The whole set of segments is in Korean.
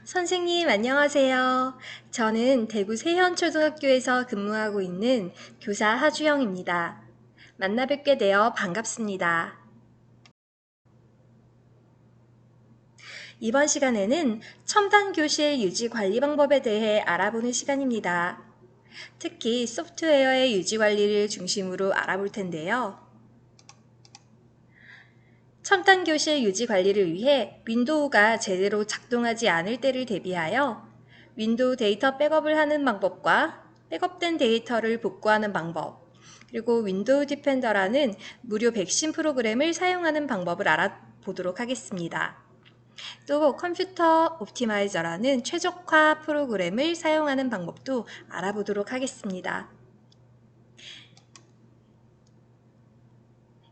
선생님, 안녕하세요. 저는 대구 세현초등학교에서 근무하고 있는 교사 하주영입니다. 만나 뵙게 되어 반갑습니다. 이번 시간에는 첨단 교실 유지 관리 방법에 대해 알아보는 시간입니다. 특히 소프트웨어의 유지 관리를 중심으로 알아볼 텐데요. 첨단 교실 유지 관리를 위해 윈도우가 제대로 작동하지 않을 때를 대비하여 윈도우 데이터 백업을 하는 방법과 백업된 데이터를 복구하는 방법, 그리고 윈도우 디펜더라는 무료 백신 프로그램을 사용하는 방법을 알아보도록 하겠습니다. 또 컴퓨터 옵티마이저라는 최적화 프로그램을 사용하는 방법도 알아보도록 하겠습니다.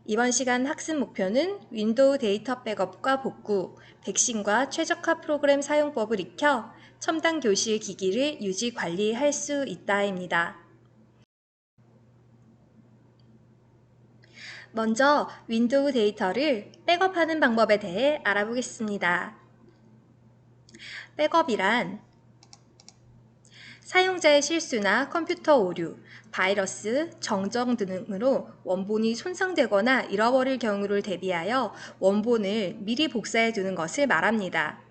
이번 시간 학습 목표는 윈도우 데이터 백업과 복구, 백신과 최적화 프로그램 사용법을 익혀 첨단 교실 기기를 유지 관리할 수 있다입니다. 먼저 윈도우 데이터를 백업하는 방법에 대해 알아보겠습니다. 백업이란 사용자의 실수나 컴퓨터 오류, 바이러스, 정정 등으로 원본이 손상되거나 잃어버릴 경우를 대비하여 원본을 미리 복사해 두는 것을 말합니다.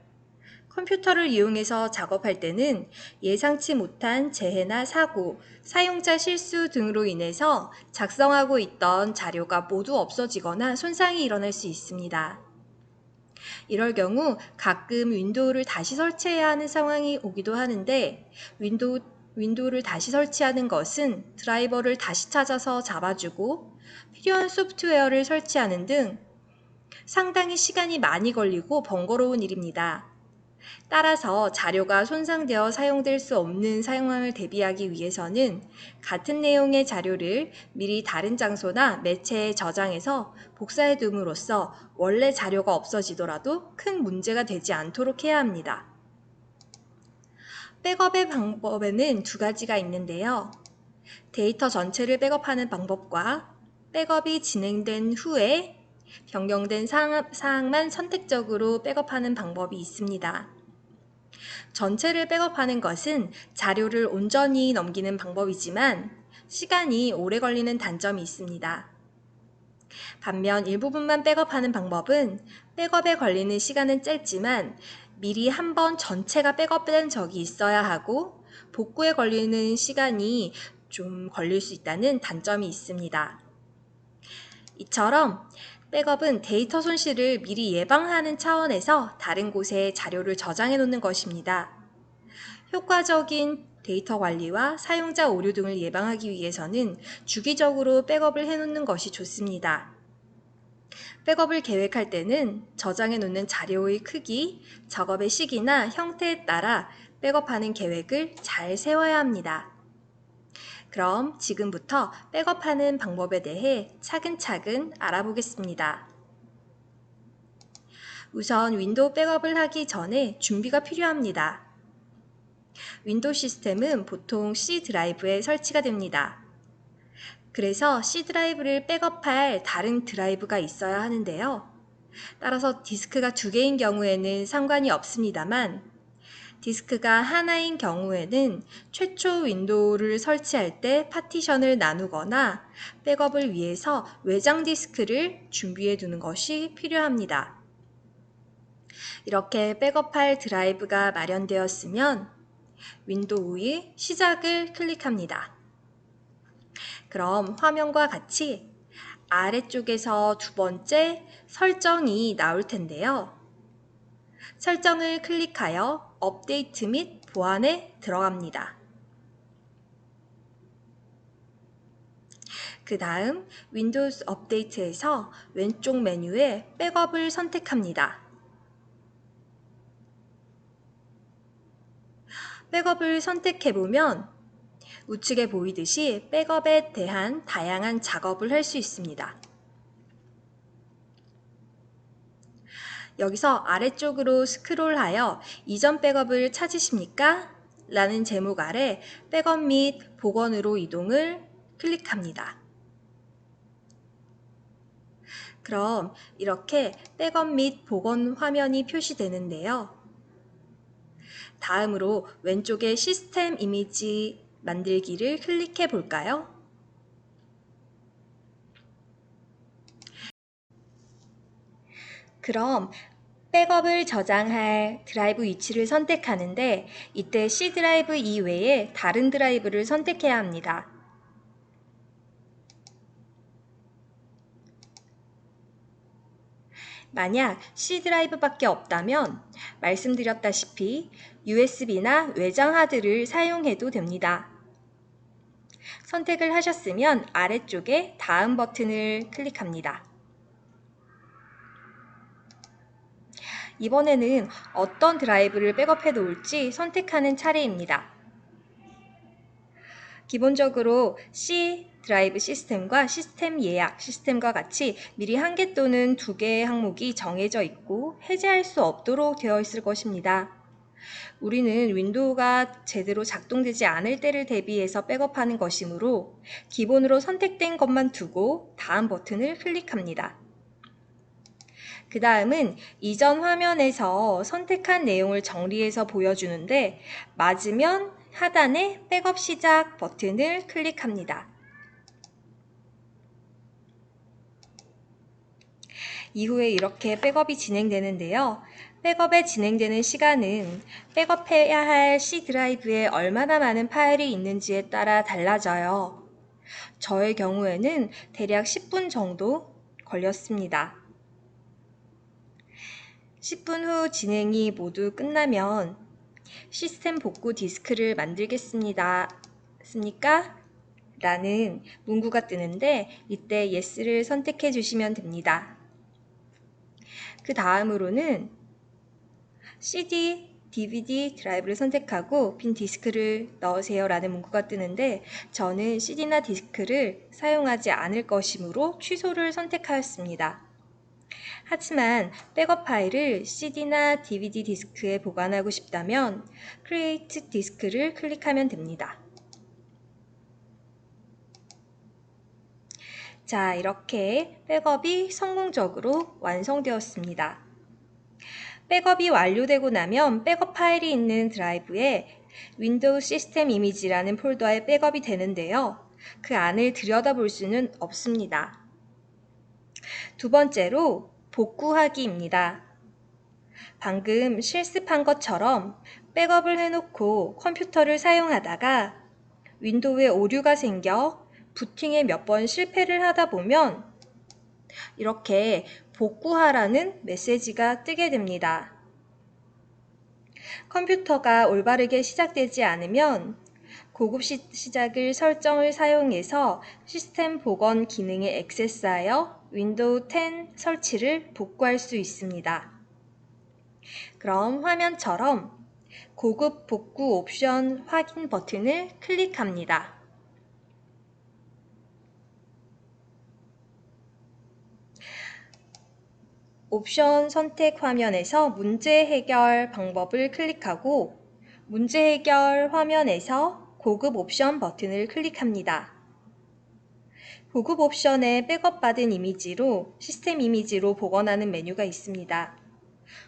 컴퓨터를 이용해서 작업할 때는 예상치 못한 재해나 사고, 사용자 실수 등으로 인해서 작성하고 있던 자료가 모두 없어지거나 손상이 일어날 수 있습니다. 이럴 경우 가끔 윈도우를 다시 설치해야 하는 상황이 오기도 하는데 윈도우를 다시 설치하는 것은 드라이버를 다시 찾아서 잡아주고 필요한 소프트웨어를 설치하는 등 상당히 시간이 많이 걸리고 번거로운 일입니다. 따라서 자료가 손상되어 사용될 수 없는 상황을 대비하기 위해서는 같은 내용의 자료를 미리 다른 장소나 매체에 저장해서 복사해 둠으로써 원래 자료가 없어지더라도 큰 문제가 되지 않도록 해야 합니다. 백업의 방법에는 두 가지가 있는데요. 데이터 전체를 백업하는 방법과 백업이 진행된 후에 변경된 사항만 선택적으로 백업하는 방법이 있습니다. 전체를 백업하는 것은 자료를 온전히 넘기는 방법이지만 시간이 오래 걸리는 단점이 있습니다. 반면 일부분만 백업하는 방법은 백업에 걸리는 시간은 짧지만 미리 한번 전체가 백업된 적이 있어야 하고 복구에 걸리는 시간이 좀 걸릴 수 있다는 단점이 있습니다. 이처럼 백업은 데이터 손실을 미리 예방하는 차원에서 다른 곳에 자료를 저장해 놓는 것입니다. 효과적인 데이터 관리와 사용자 오류 등을 예방하기 위해서는 주기적으로 백업을 해놓는 것이 좋습니다. 백업을 계획할 때는 저장해 놓는 자료의 크기, 작업의 시기나 형태에 따라 백업하는 계획을 잘 세워야 합니다. 그럼 지금부터 백업하는 방법에 대해 차근차근 알아보겠습니다. 우선 윈도우 백업을 하기 전에 준비가 필요합니다. 윈도우 시스템은 보통 C 드라이브에 설치가 됩니다. 그래서 C 드라이브를 백업할 다른 드라이브가 있어야 하는데요. 따라서 디스크가 두 개인 경우에는 상관이 없습니다만 디스크가 하나인 경우에는 최초 윈도우를 설치할 때 파티션을 나누거나 백업을 위해서 외장 디스크를 준비해 두는 것이 필요합니다. 이렇게 백업할 드라이브가 마련되었으면 윈도우의 시작을 클릭합니다. 그럼 화면과 같이 아래쪽에서 두 번째 설정이 나올 텐데요. 설정을 클릭하여 업데이트 및 보안에 들어갑니다. 그 다음 윈도우 업데이트에서 왼쪽 메뉴에 백업을 선택합니다. 백업을 선택해보면 우측에 보이듯이 백업에 대한 다양한 작업을 할 수 있습니다. 여기서 아래쪽으로 스크롤하여 이전 백업을 찾으십니까? 라는 제목 아래 백업 및 복원으로 이동을 클릭합니다. 그럼 이렇게 백업 및 복원 화면이 표시되는데요. 다음으로 왼쪽에 시스템 이미지 만들기를 클릭해 볼까요? 그럼 백업을 저장할 드라이브 위치를 선택하는데 이때 C 드라이브 이외에 다른 드라이브를 선택해야 합니다. 만약 C 드라이브밖에 없다면 말씀드렸다시피 USB나 외장 하드를 사용해도 됩니다. 선택을 하셨으면 아래쪽에 다음 버튼을 클릭합니다. 이번에는 어떤 드라이브를 백업해 놓을지 선택하는 차례입니다. 기본적으로 C 드라이브 시스템과 시스템 예약 시스템과 같이 미리 1개 또는 2개의 항목이 정해져 있고 해제할 수 없도록 되어 있을 것입니다. 우리는 윈도우가 제대로 작동되지 않을 때를 대비해서 백업하는 것이므로 기본으로 선택된 것만 두고 다음 버튼을 클릭합니다. 그 다음은 이전 화면에서 선택한 내용을 정리해서 보여주는데 맞으면 하단에 백업 시작 버튼을 클릭합니다. 이후에 이렇게 백업이 진행되는데요. 백업에 진행되는 시간은 백업해야 할 C 드라이브에 얼마나 많은 파일이 있는지에 따라 달라져요. 저의 경우에는 대략 10분 정도 걸렸습니다. 10분 후 진행이 모두 끝나면 시스템 복구 디스크를 만들겠습니다. 습니까? 라는 문구가 뜨는데 이때 Yes를 선택해 주시면 됩니다. 그 다음으로는 CD, DVD 드라이브를 선택하고 빈 디스크를 넣으세요 라는 문구가 뜨는데 저는 CD나 디스크를 사용하지 않을 것이므로 취소를 선택하였습니다. 하지만 백업 파일을 CD나 DVD 디스크에 보관하고 싶다면 Create 디스크를 클릭하면 됩니다. 자, 이렇게 백업이 성공적으로 완성되었습니다. 백업이 완료되고 나면 백업 파일이 있는 드라이브에 윈도우 시스템 이미지라는 폴더에 백업이 되는데요. 그 안을 들여다볼 수는 없습니다. 두 번째로 복구하기입니다. 방금 실습한 것처럼 백업을 해놓고 컴퓨터를 사용하다가 윈도우에 오류가 생겨 부팅에 몇 번 실패를 하다 보면 이렇게 복구하라는 메시지가 뜨게 됩니다. 컴퓨터가 올바르게 시작되지 않으면 고급 시작을 설정을 사용해서 시스템 복원 기능에 액세스하여 윈도우 10 설치를 복구할 수 있습니다. 그럼 화면처럼 고급 복구 옵션 확인 버튼을 클릭합니다. 옵션 선택 화면에서 문제 해결 방법을 클릭하고 문제 해결 화면에서 고급 옵션 버튼을 클릭합니다. 고급 옵션에 백업받은 이미지로 시스템 이미지로 복원하는 메뉴가 있습니다.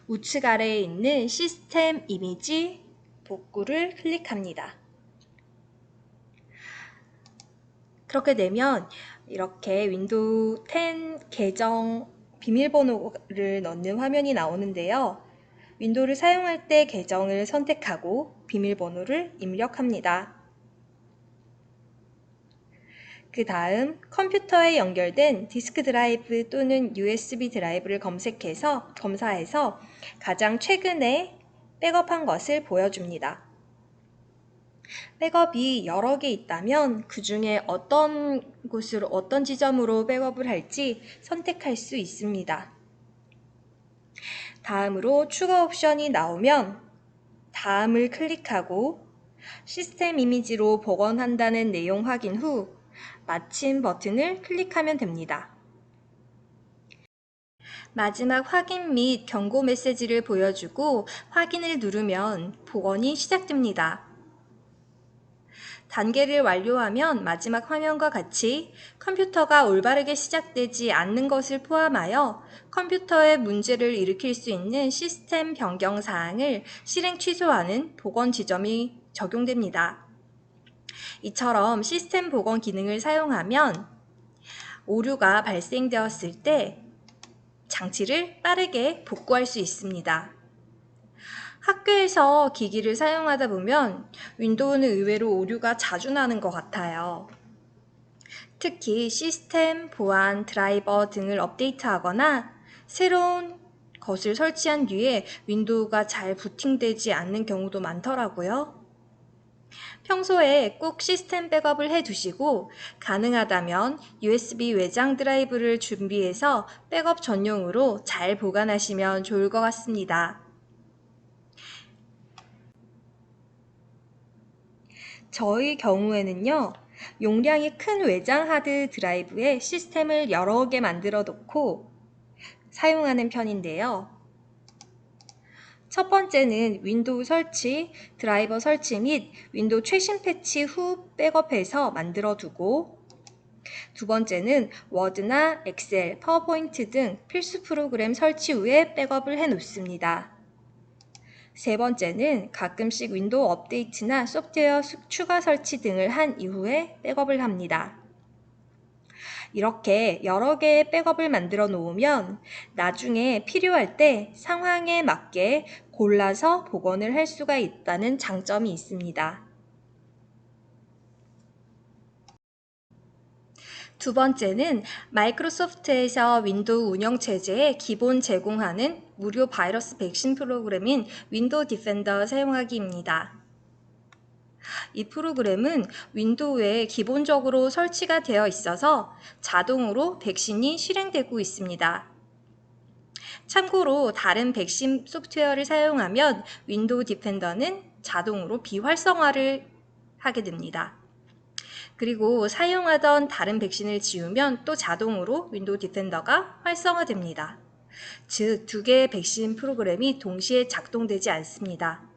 우측 아래에 있는 시스템 이미지 복구를 클릭합니다. 그렇게 되면 이렇게 윈도우 10 계정 비밀번호를 넣는 화면이 나오는데요. 윈도우를 사용할 때 계정을 선택하고 비밀번호를 입력합니다. 그 다음 컴퓨터에 연결된 디스크 드라이브 또는 USB 드라이브를 검사해서 가장 최근에 백업한 것을 보여줍니다. 백업이 여러 개 있다면 그 중에 어떤 지점으로 백업을 할지 선택할 수 있습니다. 다음으로 추가 옵션이 나오면 다음을 클릭하고 시스템 이미지로 복원한다는 내용 확인 후 마침 버튼을 클릭하면 됩니다. 마지막 확인 및 경고 메시지를 보여주고 확인을 누르면 복원이 시작됩니다. 단계를 완료하면 마지막 화면과 같이 컴퓨터가 올바르게 시작되지 않는 것을 포함하여 컴퓨터에 문제를 일으킬 수 있는 시스템 변경 사항을 실행 취소하는 복원 지점이 적용됩니다. 이처럼 시스템 복원 기능을 사용하면 오류가 발생되었을 때 장치를 빠르게 복구할 수 있습니다. 학교에서 기기를 사용하다 보면 윈도우는 의외로 오류가 자주 나는 것 같아요. 특히 시스템, 보안, 드라이버 등을 업데이트하거나 새로운 것을 설치한 뒤에 윈도우가 잘 부팅되지 않는 경우도 많더라고요. 평소에 꼭 시스템 백업을 해두시고 가능하다면 USB 외장 드라이브를 준비해서 백업 전용으로 잘 보관하시면 좋을 것 같습니다. 저희 경우에는요, 용량이 큰 외장 하드 드라이브에 시스템을 여러 개 만들어 놓고 사용하는 편인데요. 첫 번째는 윈도우 설치, 드라이버 설치 및 윈도우 최신 패치 후 백업해서 만들어 두고, 두 번째는 워드나 엑셀, 파워포인트 등 필수 프로그램 설치 후에 백업을 해 놓습니다. 세 번째는 가끔씩 윈도우 업데이트나 소프트웨어 추가 설치 등을 한 이후에 백업을 합니다. 이렇게 여러 개의 백업을 만들어 놓으면 나중에 필요할 때 상황에 맞게 골라서 복원을 할 수가 있다는 장점이 있습니다. 두 번째는 마이크로소프트에서 윈도우 운영체제에 기본 제공하는 무료 바이러스 백신 프로그램인 윈도우 디펜더 사용하기입니다. 이 프로그램은 윈도우에 기본적으로 설치가 되어 있어서 자동으로 백신이 실행되고 있습니다. 참고로 다른 백신 소프트웨어를 사용하면 윈도우 디펜더는 자동으로 비활성화를 하게 됩니다. 그리고 사용하던 다른 백신을 지우면 또 자동으로 윈도우 디펜더가 활성화됩니다. 즉, 두 개의 백신 프로그램이 동시에 작동되지 않습니다.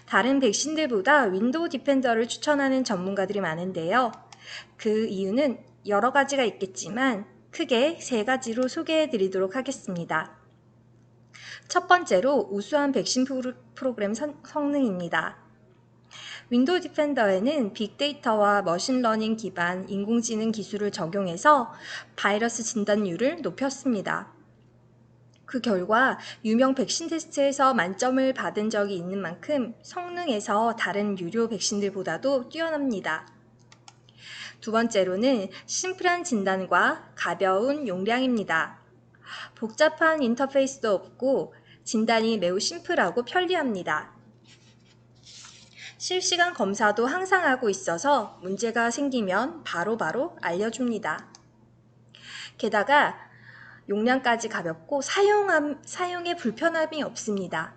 다른 백신들보다 윈도우 디펜더를 추천하는 전문가들이 많은데요. 그 이유는 여러 가지가 있겠지만 크게 세 가지로 소개해 드리도록 하겠습니다. 첫 번째로 우수한 백신 프로그램 성능입니다. 윈도우 디펜더에는 빅데이터와 머신러닝 기반 인공지능 기술을 적용해서 바이러스 진단율을 높였습니다. 그 결과 유명 백신 테스트에서 만점을 받은 적이 있는 만큼 성능에서 다른 유료 백신들보다도 뛰어납니다. 두 번째로는 심플한 진단과 가벼운 용량입니다. 복잡한 인터페이스도 없고 진단이 매우 심플하고 편리합니다. 실시간 검사도 항상 하고 있어서 문제가 생기면 바로바로 알려줍니다. 게다가 용량까지 가볍고 사용에 불편함이 없습니다.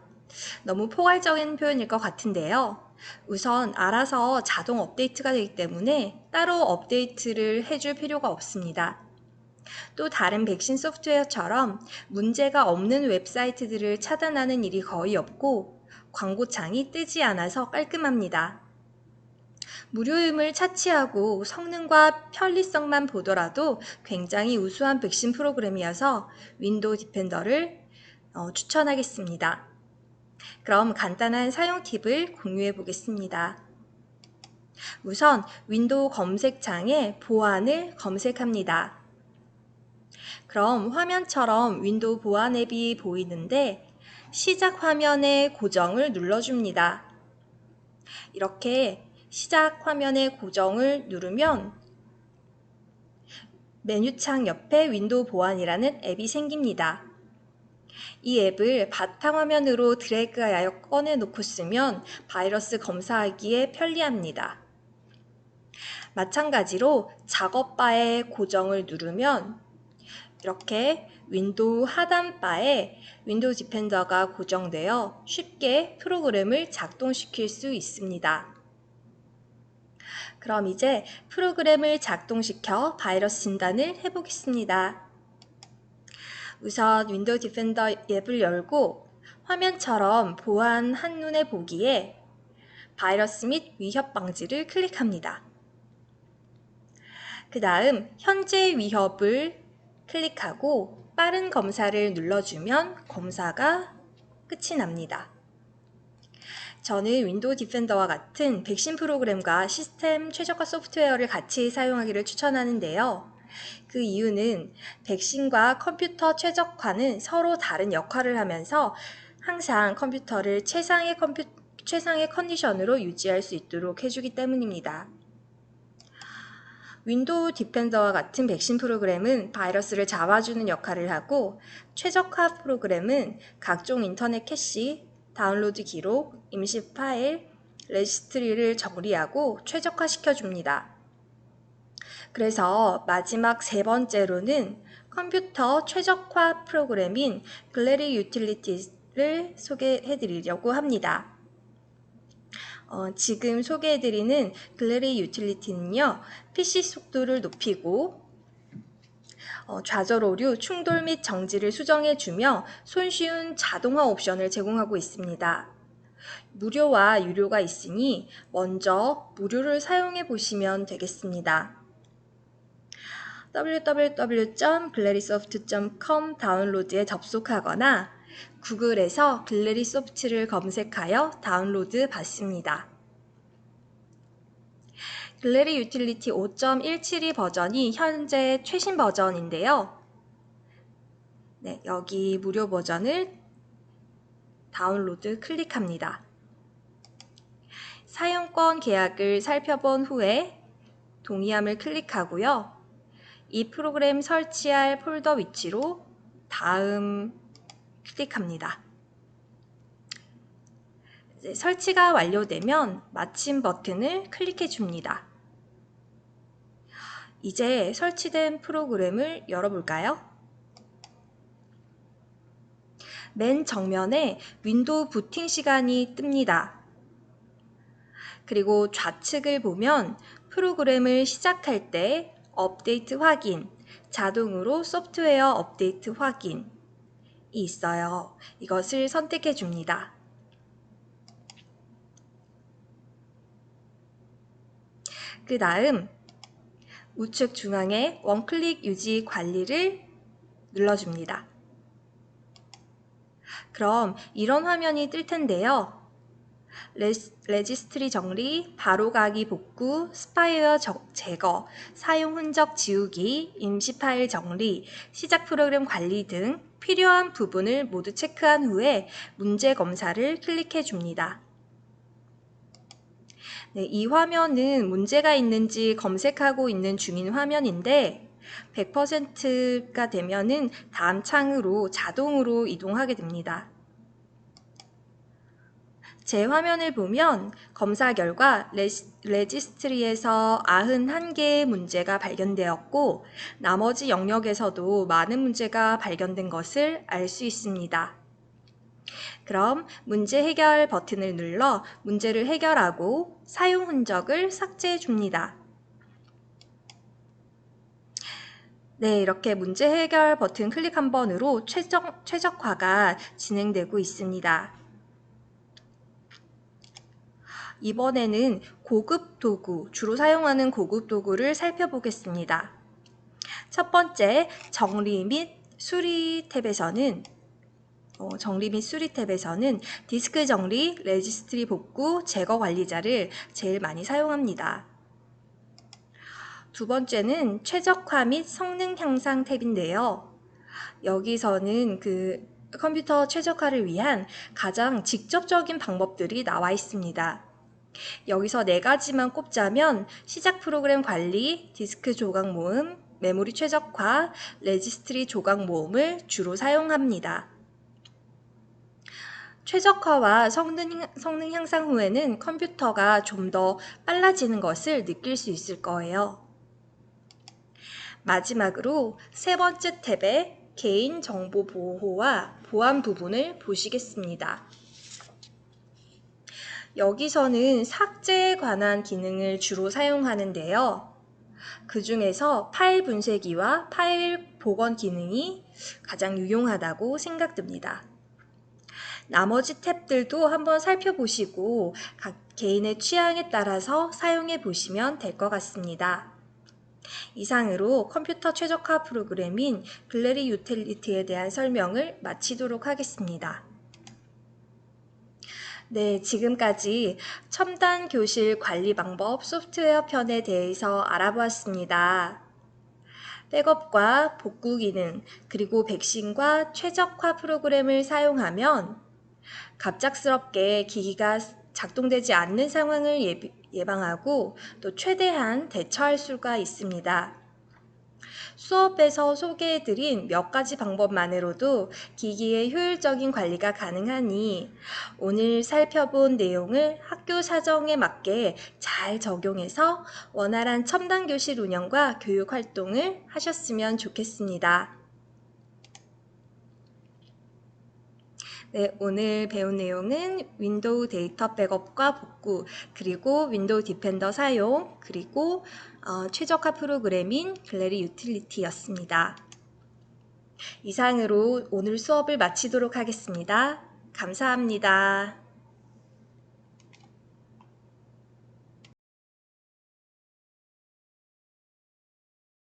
너무 포괄적인 표현일 것 같은데요. 우선 알아서 자동 업데이트가 되기 때문에 따로 업데이트를 해줄 필요가 없습니다. 또 다른 백신 소프트웨어처럼 문제가 없는 웹사이트들을 차단하는 일이 거의 없고 광고창이 뜨지 않아서 깔끔합니다. 무료임을 차치하고 성능과 편리성만 보더라도 굉장히 우수한 백신 프로그램이어서 윈도우 디펜더를 추천하겠습니다. 그럼 간단한 사용 팁을 공유해 보겠습니다. 우선 윈도우 검색창에 보안을 검색합니다. 그럼 화면처럼 윈도우 보안 앱이 보이는데 시작 화면의 고정을 눌러줍니다. 이렇게 시작 화면의 고정을 누르면 메뉴창 옆에 윈도우 보안이라는 앱이 생깁니다. 이 앱을 바탕화면으로 드래그하여 꺼내놓고 쓰면 바이러스 검사하기에 편리합니다. 마찬가지로 작업바에 고정을 누르면 이렇게 윈도우 하단바에 윈도우 디펜더가 고정되어 쉽게 프로그램을 작동시킬 수 있습니다. 그럼 이제 프로그램을 작동시켜 바이러스 진단을 해보겠습니다. 우선 윈도우 디펜더 앱을 열고 화면처럼 보안 한눈에 보기에 바이러스 및 위협 방지를 클릭합니다. 그 다음 현재 위협을 클릭하고 빠른 검사를 눌러주면 검사가 끝이 납니다. 저는 윈도우 디펜더와 같은 백신 프로그램과 시스템 최적화 소프트웨어를 같이 사용하기를 추천하는데요. 그 이유는 백신과 컴퓨터 최적화는 서로 다른 역할을 하면서 항상 컴퓨터를 최상의 컨디션으로 유지할 수 있도록 해주기 때문입니다. 윈도우 디펜더와 같은 백신 프로그램은 바이러스를 잡아주는 역할을 하고, 최적화 프로그램은 각종 인터넷 캐시, 다운로드 기록, 임시 파일, 레지스트리를 정리하고 최적화시켜줍니다. 그래서 마지막 세 번째로는 컴퓨터 최적화 프로그램인 글래리 유틸리티를 소개해드리려고 합니다. 지금 소개해드리는 글래리 유틸리티는요, PC 속도를 높이고 좌절 오류, 충돌 및 정지를 수정해주며 손쉬운 자동화 옵션을 제공하고 있습니다. 무료와 유료가 있으니 먼저 무료를 사용해 보시면 되겠습니다. www.glarisoft.com 다운로드에 접속하거나 구글에서 글래리소프트를 검색하여 다운로드 받습니다. 글래리 유틸리티 5.172 버전이 현재 최신 버전인데요. 네, 여기 무료 버전을 다운로드 클릭합니다. 사용권 계약을 살펴본 후에 동의함을 클릭하고요. 이 프로그램 설치할 폴더 위치로 다음 클릭합니다. 설치가 완료되면 마침 버튼을 클릭해 줍니다. 이제 설치된 프로그램을 열어볼까요? 맨 정면에 윈도우 부팅 시간이 뜹니다. 그리고 좌측을 보면 프로그램을 시작할 때 업데이트 확인, 자동으로 소프트웨어 업데이트 확인이 있어요. 이것을 선택해 줍니다. 그 다음 우측 중앙에 원클릭 유지 관리를 눌러줍니다. 그럼 이런 화면이 뜰 텐데요. 레지스트리 정리, 바로가기 복구, 스파이웨어 제거, 사용 흔적 지우기, 임시 파일 정리, 시작 프로그램 관리 등 필요한 부분을 모두 체크한 후에 문제 검사를 클릭해 줍니다. 네, 이 화면은 문제가 있는지 검색하고 있는 중인 화면인데 100%가 되면은 다음 창으로 자동으로 이동하게 됩니다. 제 화면을 보면 검사 결과 레지스트리에서 91개의 문제가 발견되었고 나머지 영역에서도 많은 문제가 발견된 것을 알 수 있습니다. 그럼 문제 해결 버튼을 눌러 문제를 해결하고 사용 흔적을 삭제해 줍니다. 네, 이렇게 문제 해결 버튼 클릭 한 번으로 최적화가 진행되고 있습니다. 이번에는 고급 도구, 주로 사용하는 고급 도구를 살펴보겠습니다. 첫 번째, 정리 및 수리 탭에서는 디스크 정리, 레지스트리 복구, 제거 관리자를 제일 많이 사용합니다. 두 번째는 최적화 및 성능 향상 탭인데요. 여기서는 컴퓨터 최적화를 위한 가장 직접적인 방법들이 나와 있습니다. 여기서 네 가지만 꼽자면 시작 프로그램 관리, 디스크 조각 모음, 메모리 최적화, 레지스트리 조각 모음을 주로 사용합니다. 최적화와 성능 향상 후에는 컴퓨터가 좀 더 빨라지는 것을 느낄 수 있을 거예요. 마지막으로 세 번째 탭의 개인정보 보호와 보안 부분을 보시겠습니다. 여기서는 삭제에 관한 기능을 주로 사용하는데요. 그 중에서 파일 분쇄기와 파일 복원 기능이 가장 유용하다고 생각됩니다. 나머지 탭들도 한번 살펴보시고 각 개인의 취향에 따라서 사용해 보시면 될 것 같습니다. 이상으로 컴퓨터 최적화 프로그램인 글래리 유틸리티에 대한 설명을 마치도록 하겠습니다. 네, 지금까지 첨단 교실 관리 방법 소프트웨어 편에 대해서 알아보았습니다. 백업과 복구 기능, 그리고 백신과 최적화 프로그램을 사용하면 갑작스럽게 기기가 작동되지 않는 상황을 예방하고 또 최대한 대처할 수가 있습니다. 수업에서 소개해드린 몇 가지 방법만으로도 기기의 효율적인 관리가 가능하니 오늘 살펴본 내용을 학교 사정에 맞게 잘 적용해서 원활한 첨단 교실 운영과 교육 활동을 하셨으면 좋겠습니다. 네, 오늘 배운 내용은 윈도우 데이터 백업과 복구, 그리고 윈도우 디펜더 사용, 그리고 최적화 프로그램인 글래리 유틸리티였습니다. 이상으로 오늘 수업을 마치도록 하겠습니다. 감사합니다.